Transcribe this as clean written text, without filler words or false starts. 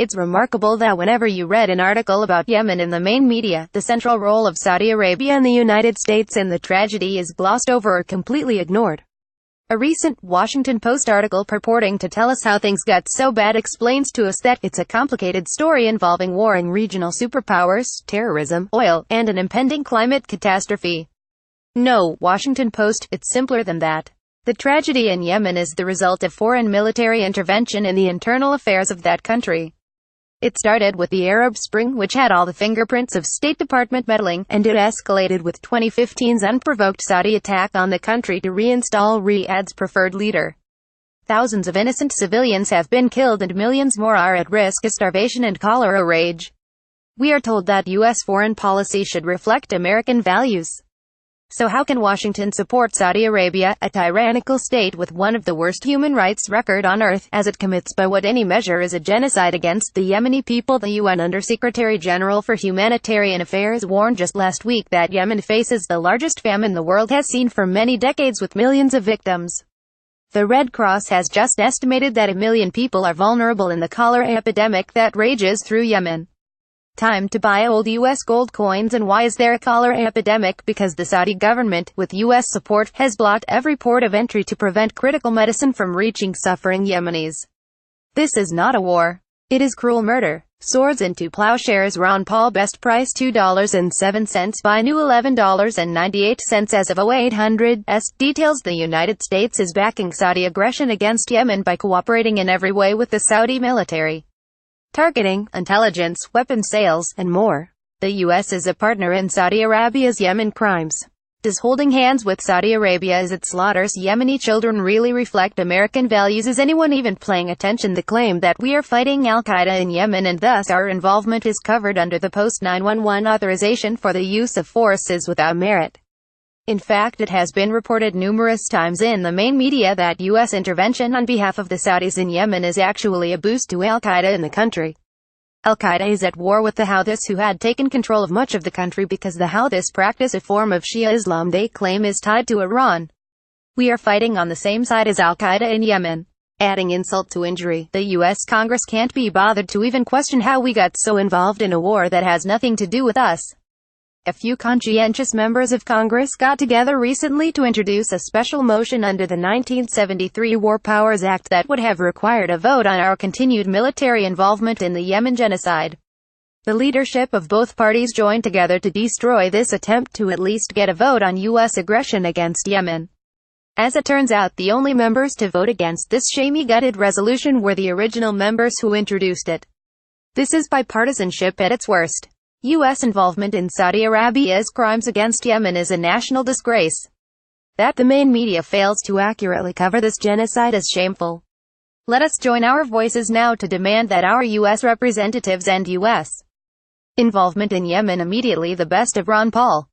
It's remarkable that whenever you read an article about Yemen in the main media, the central role of Saudi Arabia and the United States in the tragedy is glossed over or completely ignored. A recent Washington Post article purporting to tell us how things got so bad explains to us that it's a complicated story involving warring regional superpowers, terrorism, oil, and an impending climate catastrophe. No, Washington Post, it's simpler than that. The tragedy in Yemen is the result of foreign military intervention in the internal affairs of that country. It started with the Arab Spring, which had all the fingerprints of State Department meddling, and it escalated with 2015's unprovoked Saudi attack on the country to reinstall Riyadh's preferred leader. Thousands of innocent civilians have been killed and millions more are at risk of starvation and cholera rage. We are told that U.S. foreign policy should reflect American values. So how can Washington support Saudi Arabia, a tyrannical state with one of the worst human rights record on earth, as it commits by what any measure is a genocide against the Yemeni people? The UN Under-Secretary General for Humanitarian Affairs warned just last week that Yemen faces the largest famine the world has seen for many decades with millions of victims. The Red Cross has just estimated that 1 million people are vulnerable in the cholera epidemic that rages through Yemen. Time to buy old U.S. gold coins. And why is there a cholera epidemic? Because the Saudi government, with U.S. support, has blocked every port of entry to prevent critical medicine from reaching suffering Yemenis. This is not a war. It is cruel murder. Swords into plowshares. Ron Paul best price $2.07, buy new $11.98 as of 0800s. Details: the United States is backing Saudi aggression against Yemen by cooperating in every way with the Saudi military. Targeting, intelligence, weapons sales, and more. The U.S. is a partner in Saudi Arabia's Yemen crimes. Does holding hands with Saudi Arabia as it slaughters Yemeni children really reflect American values? Is anyone even paying attention? The claim that we are fighting Al-Qaeda in Yemen and thus our involvement is covered under the post-9/11 authorization for the use of force is without merit. In fact, it has been reported numerous times in the main media that U.S. intervention on behalf of the Saudis in Yemen is actually a boost to Al-Qaeda in the country. Al-Qaeda is at war with the Houthis, who had taken control of much of the country because the Houthis practice a form of Shia Islam they claim is tied to Iran. We are fighting on the same side as Al-Qaeda in Yemen. Adding insult to injury, the U.S. Congress can't be bothered to even question how we got so involved in a war that has nothing to do with us. A few conscientious members of Congress got together recently to introduce a special motion under the 1973 War Powers Act that would have required a vote on our continued military involvement in the Yemen genocide. The leadership of both parties joined together to destroy this attempt to at least get a vote on U.S. aggression against Yemen. As it turns out, the only members to vote against this shamey-gutted resolution were the original members who introduced it. This is bipartisanship at its worst. U.S. involvement in Saudi Arabia's crimes against Yemen is a national disgrace. That the main media fails to accurately cover this genocide is shameful. Let us join our voices now to demand that our U.S. representatives end U.S. involvement in Yemen immediately. The best of Ron Paul.